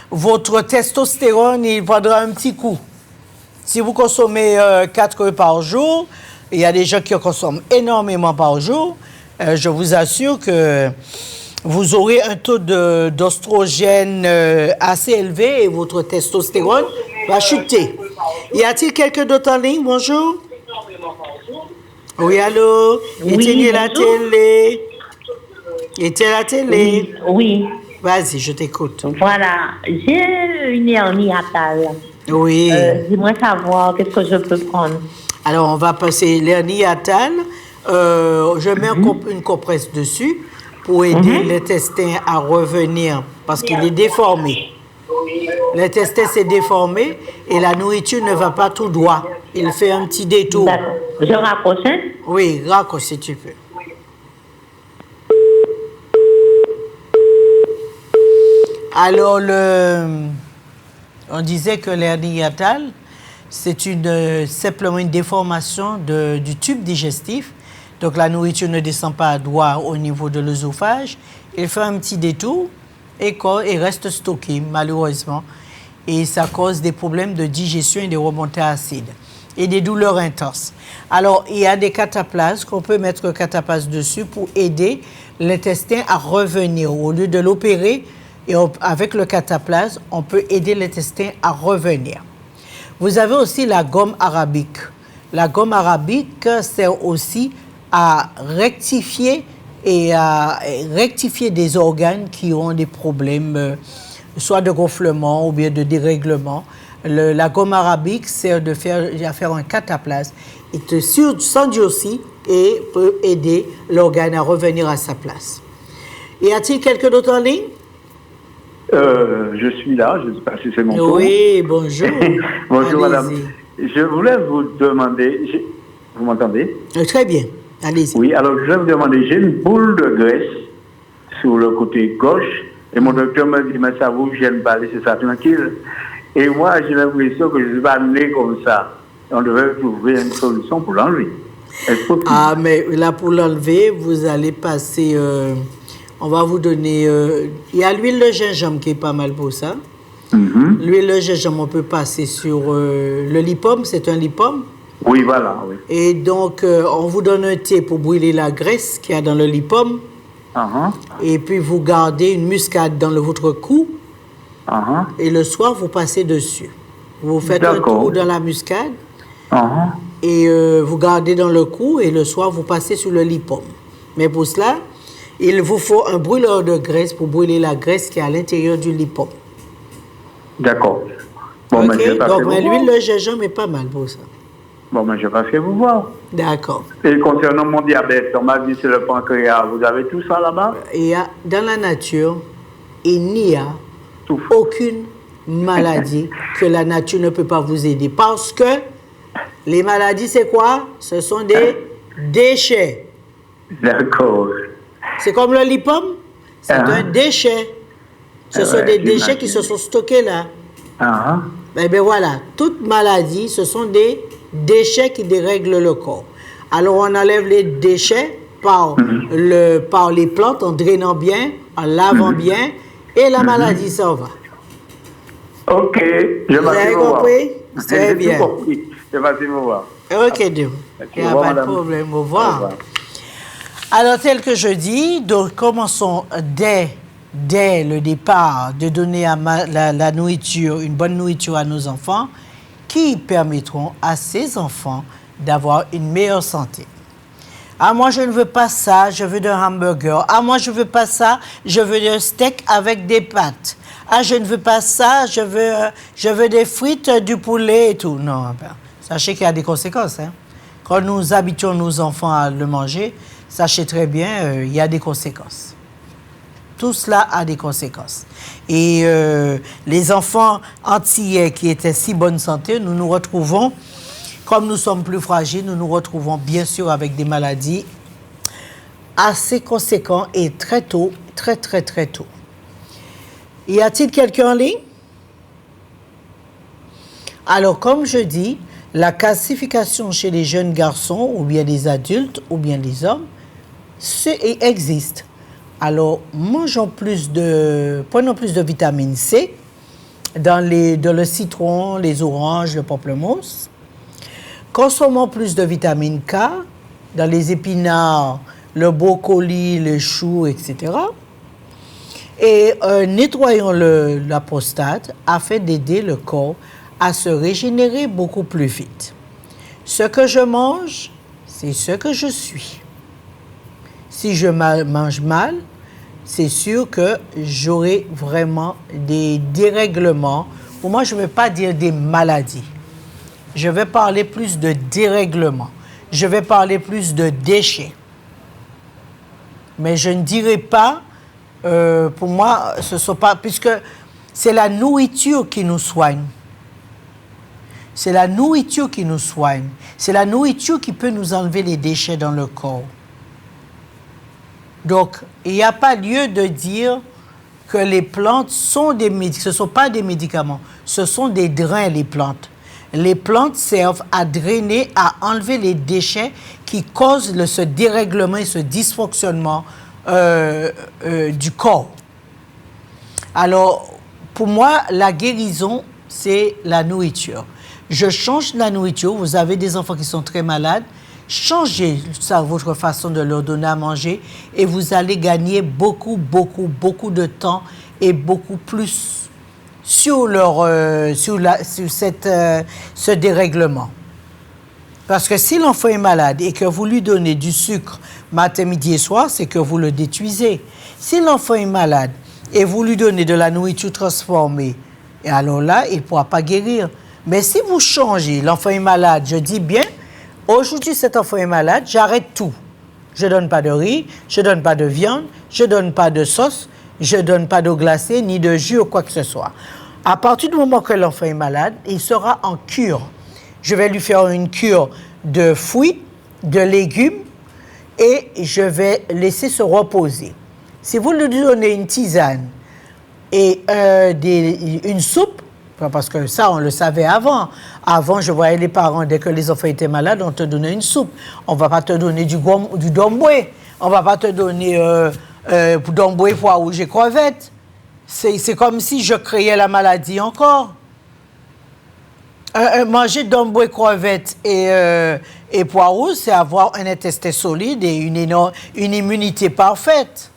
votre testostérone, il prendra un petit coup. Si vous consommez 4 œufs par jour, il y a des gens qui en consomment énormément par jour, je vous assure que vous aurez un taux d'ostrogène assez élevé et votre testostérone va chuter. Y a-t-il quelqu'un d'autre en ligne? Bonjour. Oui, allô? Oui, éteignez la télé. Éteignez la télé. Oui. Vas-y, je t'écoute. Voilà. J'ai une hernie hiatale. Oui. Dis-moi savoir qu'est-ce que je peux prendre. Alors, on va passer l'hernie hiatale. Je mets une compresse dessus pour aider l'intestin à revenir parce qu'il est déformé. L'intestin s'est déformé et la nourriture ne va pas tout droit. Il fait un petit détour. D'accord. Je raccroche, hein? Oui, raccroche si tu peux. Alors, on disait que l'hernie hiatale, c'est simplement une déformation du tube digestif. Donc, la nourriture ne descend pas droit au niveau de l'œsophage. Il fait un petit détour et reste stocké, malheureusement. Et ça cause des problèmes de digestion et des remontées acides et des douleurs intenses. Alors, il y a des cataplasmes qu'on peut mettre cataplasme dessus pour aider l'intestin à revenir. Au lieu de l'opérer, et avec le cataplasme, on peut aider l'intestin à revenir. Vous avez aussi la gomme arabique. La gomme arabique sert aussi à rectifier des organes qui ont des problèmes, soit de gonflement ou bien de dérèglement. La gomme arabique sert à faire un cataplasme. Il te s'endurcit et peut aider l'organe à revenir à sa place. Y a-t-il quelqu'un d'autre en ligne? Je suis là, je ne sais pas si c'est mon tour. Oui, bonjour. Bonjour Allez-y. madame. Je voulais vous demander, vous m'entendez? Très bien, allez-y. Oui, alors je voulais vous demander, j'ai une boule de graisse sur le côté gauche et mon docteur m'a dit, mais ça vous gêne pas, laissez ça tranquille. Et moi, j'ai l'impression que je ne suis pas né comme ça. On devrait trouver une solution pour l'enlever. Est-ce possible? Ah, mais là, pour l'enlever, vous allez passer... on va vous donner... il y a l'huile de gingembre qui est pas mal pour ça. L'huile de gingembre, on peut passer sur le lipome, c'est un lipome. Oui, voilà, oui. Et donc, on vous donne un thé pour brûler la graisse qu'il y a dans le lipome. Et puis, vous gardez une muscade dans votre cou. Et le soir, vous passez dessus. Vous faites un trou dans la muscade. Et vous gardez dans le cou. Et le soir, vous passez sur le lipome. Mais pour cela, il vous faut un brûleur de graisse pour brûler la graisse qui est à l'intérieur du lipome. D'accord. Bon, OK? Donc, l'huile de gingembre est pas mal pour ça. Bon, mais je vais vous voir. D'accord. Et concernant mon diabète, on m'a dit c'est le pancréas. Vous avez tout ça là-bas? Dans la nature, il n'y a aucune maladie que la nature ne peut pas vous aider. Parce que les maladies, c'est quoi? Ce sont des déchets. D'accord. C'est comme le lipome, c'est un déchet. Ce sont des déchets qui se sont stockés là. Eh bien voilà, toute maladie, ce sont des déchets qui dérèglent le corps. Alors on enlève les déchets par les plantes, en drainant bien, en lavant bien, et la maladie s'en va. Ok, je vais vous avez compris? Très bien. Je vais vous voir. Ok, Dieu. Il n'y a pas de problème. Au revoir. Alors, tel que je dis, donc, commençons dès le départ de donner la nourriture, une bonne nourriture à nos enfants, qui permettront à ces enfants d'avoir une meilleure santé. Ah, moi, je ne veux pas ça, je veux un hamburger. Ah, moi, je ne veux pas ça, je veux un steak avec des pâtes. Ah, je ne veux pas ça, je veux des frites, du poulet et tout. Non, ben, sachez qu'il y a des conséquences. Hein. quand nous habituons nos enfants à le manger, sachez très bien, il y a des conséquences. Tout cela a des conséquences. Et les enfants antillais qui étaient si bonne santé, nous nous retrouvons, comme nous sommes plus fragiles, nous nous retrouvons bien sûr avec des maladies assez conséquentes et très tôt, très tôt. Y a-t-il quelqu'un en ligne? Alors, comme je dis, la classification chez les jeunes garçons, ou bien les adultes, ou bien les hommes, existe. Alors, prenons plus de vitamine C dans le citron, les oranges, le pamplemousse. Consommons plus de vitamine K dans les épinards, le brocoli, les choux, etc. Et nettoyons la prostate afin d'aider le corps à se régénérer beaucoup plus vite. Ce que je mange, c'est ce que je suis. Si je mange mal, c'est sûr que j'aurai vraiment des dérèglements. Pour moi, je ne vais pas dire des maladies. Je vais parler plus de dérèglements. Je vais parler plus de déchets. Mais je ne dirai pas, pour moi, ce ne sont pas... Puisque c'est la nourriture qui nous soigne. C'est la nourriture qui nous soigne. C'est la nourriture qui peut nous enlever les déchets dans le corps. Donc, il n'y a pas lieu de dire que les plantes sont des médicaments. Ce ne sont pas des médicaments. Ce sont des drains, les plantes. Les plantes servent à drainer, à enlever les déchets qui causent ce dérèglement et ce dysfonctionnement du corps. Alors, pour moi, la guérison, c'est la nourriture. Je change la nourriture. Vous avez des enfants qui sont très malades. Changez votre façon de leur donner à manger et vous allez gagner beaucoup de temps et beaucoup plus sur ce dérèglement. Parce que si l'enfant est malade et que vous lui donnez du sucre matin, midi et soir, c'est que vous le détruisez. Si l'enfant est malade et vous lui donnez de la nourriture transformée, et alors là, il ne pourra pas guérir. Mais si vous changez, l'enfant est malade, je dis bien, aujourd'hui cet enfant est malade, j'arrête tout. Je ne donne pas de riz, je ne donne pas de viande, je ne donne pas de sauce, je ne donne pas d'eau glacée, ni de jus ou quoi que ce soit. À partir du moment que l'enfant est malade, il sera en cure. Je vais lui faire une cure de fruits, de légumes, et je vais laisser se reposer. Si vous lui donnez une tisane et une soupe, parce que ça, on le savait avant. Avant, je voyais les parents, dès que les enfants étaient malades, on te donnait une soupe. On ne va pas te donner du domboué. On ne va pas te donner domboué, pois rouge et crevettes. C'est comme si je créais la maladie encore. Manger domboué, crevettes et pois rouge, c'est avoir un intestin solide et une immunité parfaite.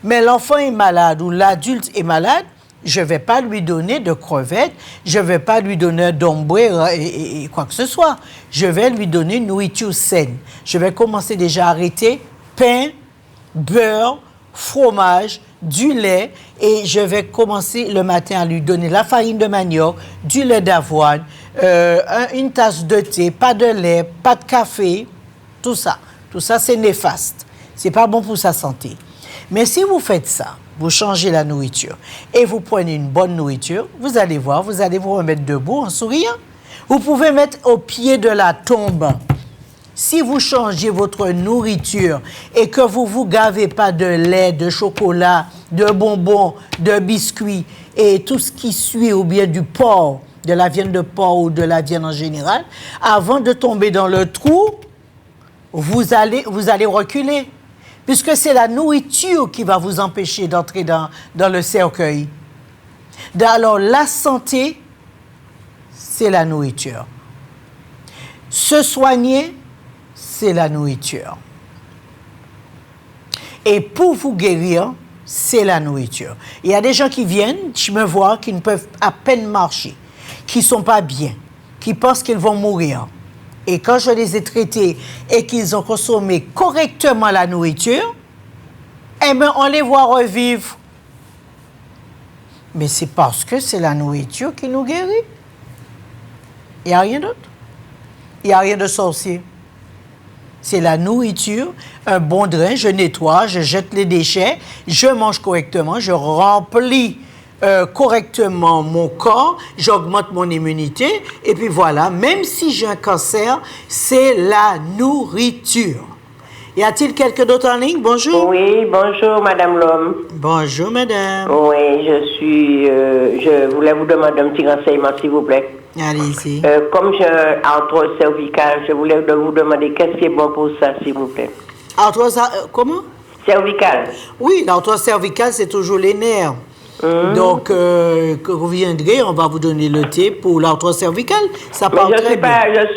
Mais l'enfant est malade ou l'adulte est malade, je ne vais pas lui donner de crevettes, je ne vais pas lui donner d'omboué et quoi que ce soit. Je vais lui donner une nourriture saine. Je vais commencer déjà à arrêter pain, beurre, fromage, du lait et je vais commencer le matin à lui donner la farine de manioc, du lait d'avoine, une tasse de thé, pas de lait, pas de café, tout ça. Tout ça, c'est néfaste. Ce n'est pas bon pour sa santé. Mais si vous faites ça, vous changez la nourriture et vous prenez une bonne nourriture, vous allez voir, vous allez vous remettre debout en souriant. Vous pouvez mettre au pied de la tombe. Si vous changez votre nourriture et que vous ne vous gavez pas de lait, de chocolat, de bonbons, de biscuits et tout ce qui suit ou bien du porc, de la viande de porc ou de la viande en général, avant de tomber dans le trou, vous allez reculer. Puisque c'est la nourriture qui va vous empêcher d'entrer dans le cercueil. Alors, la santé, c'est la nourriture. Se soigner, c'est la nourriture. Et pour vous guérir, c'est la nourriture. Il y a des gens qui viennent, me voir, qui ne peuvent à peine marcher, qui ne sont pas bien, qui pensent qu'ils vont mourir. Et quand je les ai traités et qu'ils ont consommé correctement la nourriture, eh bien, on les voit revivre. Mais c'est parce que c'est la nourriture qui nous guérit. Il n'y a rien d'autre. Il n'y a rien de sorcier. c'est la nourriture, un bon drain, je nettoie, je jette les déchets, je mange correctement, je remplis correctement mon corps, j'augmente mon immunité, et puis voilà, même si j'ai un cancer, c'est la nourriture. Y a-t-il quelqu'un d'autre en ligne? Bonjour. Oui, bonjour Madame Lhomme. Bonjour Madame. Oui, je voulais vous demander un petit renseignement s'il vous plaît. Allez-y. Comme j'ai un arthrose cervicale, je voulais vous demander qu'est-ce qui est bon pour ça s'il vous plaît. Arthrose, comment? Cervicale. Oui, l'arthrose cervicale, c'est toujours les nerfs. Donc, que vous viendrez, on va vous donner le thé pour l'arthrose cervicale. Ça part très bien. Je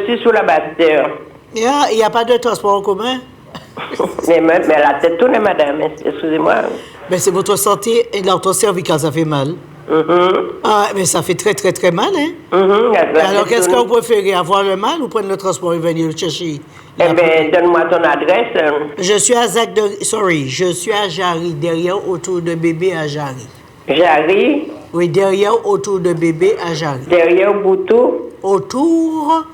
suis sous la base terre. Il n'y a pas de transport en commun? mais la tête tourne, madame, excusez-moi. Mais c'est votre santé et l'arthrose cervicale, ça fait mal. Ah, mais ça fait très, très, très mal, hein? Alors, qu'est-ce que vous préférez, avoir le mal ou prendre le transport et venir le chercher? Eh bien, donne-moi ton adresse. Je suis à je suis à Jarry, derrière autour de bébé à Jarry. Jarry? Oui, derrière autour de bébé à Jarry. Derrière Boutou? Autour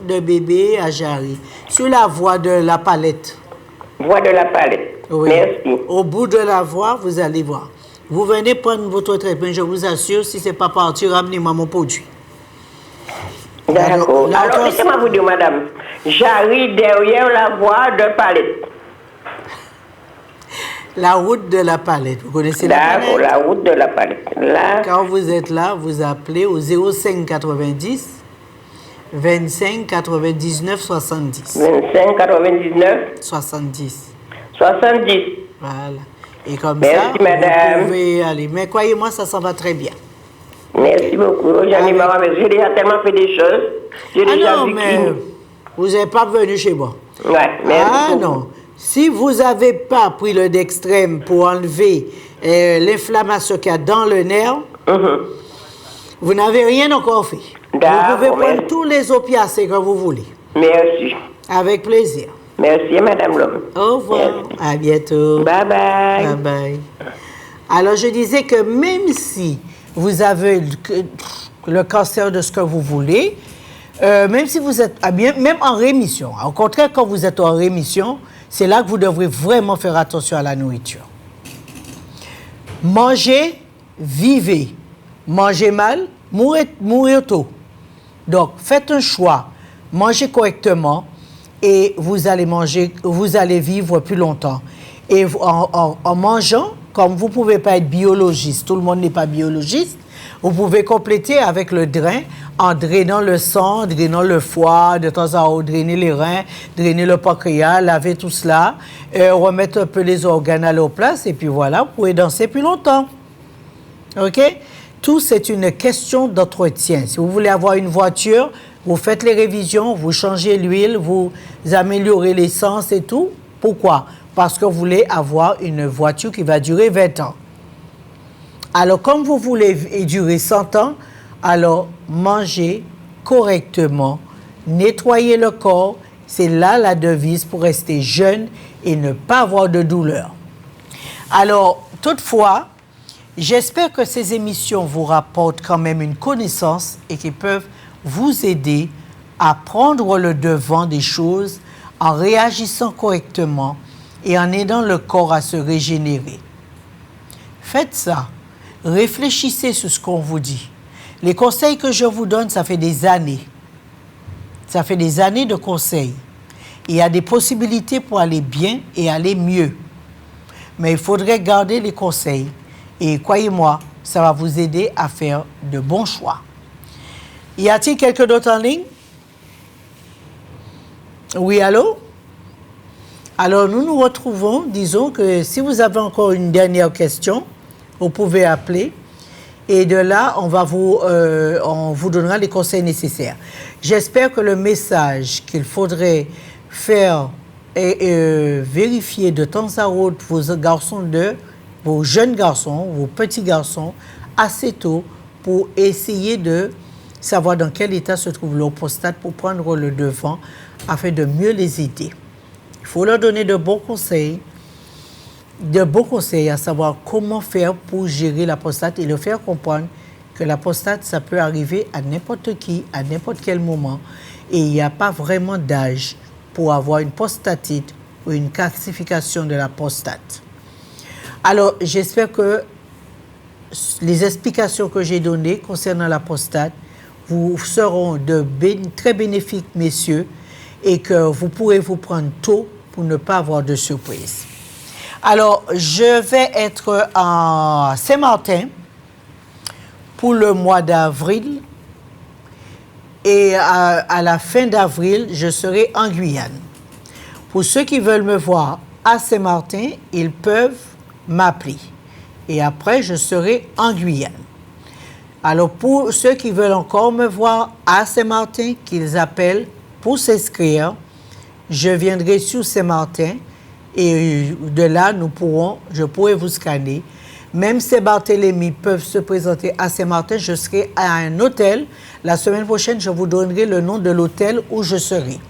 de bébé à Jarry. Sur la voie de la Palette. Voie de la Palette. Oui. Merci. Au bout de la voie, vous allez voir. Vous venez prendre votre traitement, je vous assure, si ce n'est pas parti, ramenez-moi mon produit. D'accord. Alors, laissez-moi vous dire, madame, j'arrive derrière la voie de Palette. La route de la Palette, vous connaissez la Palette? D'accord, la route de la Palette. Là. Quand vous êtes là, vous appelez au 05 90 25 99 70. 25 99 70. 70. Voilà. Et comme Merci, ça, madame. vous pouvez aller. Mais croyez-moi, ça s'en va très bien. Merci beaucoup. J'en ai marre, mais j'ai déjà tellement fait des choses. J'ai déjà non, vu mais vous n'êtes pas venu chez moi. Ouais, merci beaucoup. Non. Si vous n'avez pas pris le Dextrem pour enlever l'inflammation qu'il y a dans le nerf, vous n'avez rien encore fait. Vous pouvez prendre tous les opiacés que vous voulez. Merci. Avec plaisir. Merci, Madame Lhomme. Au revoir. Merci. À bientôt. Bye bye. Bye bye. Alors, je disais que même si vous avez le cancer de ce que vous voulez, même si vous êtes même en rémission, au contraire, quand vous êtes en rémission, c'est là que vous devrez vraiment faire attention à la nourriture. Mangez, vivez. Mangez mal, mourir tôt. Donc, faites un choix. Mangez correctement et vous allez vivre plus longtemps. Et en mangeant, comme vous ne pouvez pas être biologiste, tout le monde n'est pas biologiste, vous pouvez compléter avec le drain en drainant le sang, drainant le foie, de temps en temps, drainer les reins, drainer le pancréas, laver tout cela, remettre un peu les organes à leur place et puis voilà, vous pouvez danser plus longtemps. OK? Tout, c'est une question d'entretien. Si vous voulez avoir une voiture, vous faites les révisions, vous changez l'huile, vous améliorez l'essence et tout. Pourquoi? Parce que vous voulez avoir une voiture qui va durer 20 ans. Alors, comme vous voulez durer 100 ans, alors mangez correctement, nettoyez le corps. C'est là la devise pour rester jeune et ne pas avoir de douleur. Alors, toutefois, j'espère que ces émissions vous rapportent quand même une connaissance et qui peuvent vous aider à prendre le devant des choses en réagissant correctement et en aidant le corps à se régénérer. Faites ça. Réfléchissez sur ce qu'on vous dit. Les conseils que je vous donne, ça fait des années. Ça fait des années de conseils. Il y a des possibilités pour aller bien et aller mieux. Mais il faudrait garder les conseils. Et croyez-moi, ça va vous aider à faire de bons choix. Y a-t-il quelqu'un d'autre en ligne? Oui, allô? Alors, nous nous retrouvons. Disons que si vous avez encore une dernière question, vous pouvez appeler. Et de là, on vous donnera les conseils nécessaires. J'espère que le message qu'il faudrait faire et vérifier de temps à autre vos jeunes garçons, vos petits garçons, assez tôt pour essayer de savoir dans quel état se trouve leur prostate pour prendre le devant afin de mieux les aider. Il faut leur donner de bons conseils à savoir comment faire pour gérer la prostate et leur faire comprendre que la prostate, ça peut arriver à n'importe qui, à n'importe quel moment. Et il n'y a pas vraiment d'âge pour avoir une prostatite ou une calcification de la prostate. Alors, j'espère que les explications que j'ai données concernant la prostate vous seront très bénéfiques, messieurs, et que vous pourrez vous prendre tôt pour ne pas avoir de surprise. Alors, je vais être à Saint-Martin pour le mois d'avril et à la fin d'avril, je serai en Guyane. Pour ceux qui veulent me voir à Saint-Martin, ils peuvent m'appeler. Et après, je serai en Guyane. Alors, pour ceux qui veulent encore me voir à Saint-Martin, qu'ils appellent pour s'inscrire. Je viendrai sur Saint-Martin et de là, je pourrai vous scanner. Même si Barthélemy peuvent se présenter à Saint-Martin, je serai à un hôtel. La semaine prochaine, je vous donnerai le nom de l'hôtel où je serai.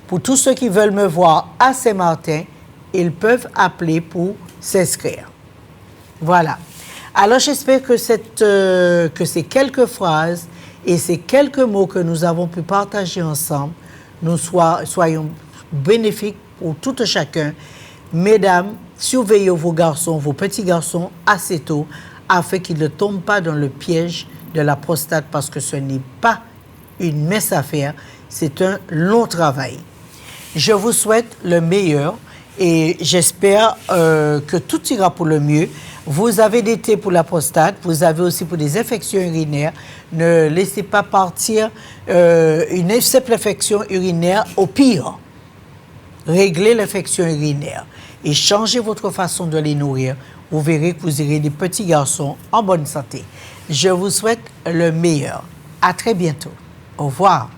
Pour tous ceux qui veulent me voir à Saint-Martin, ils peuvent appeler pour s'inscrire. Voilà. Alors, j'espère que ces quelques phrases et ces quelques mots que nous avons pu partager ensemble nous soyons bénéfiques pour tout et chacun. Mesdames, surveillez vos garçons, vos petits garçons assez tôt afin qu'ils ne tombent pas dans le piège de la prostate parce que ce n'est pas une mince affaire, c'est un long travail. Je vous souhaite le meilleur et j'espère que tout ira pour le mieux. Vous avez des thés pour la prostate, vous avez aussi pour des infections urinaires. Ne laissez pas partir une simple infection urinaire au pire. Réglez l'infection urinaire et changez votre façon de les nourrir. Vous verrez que vous aurez des petits garçons en bonne santé. Je vous souhaite le meilleur. À très bientôt. Au revoir.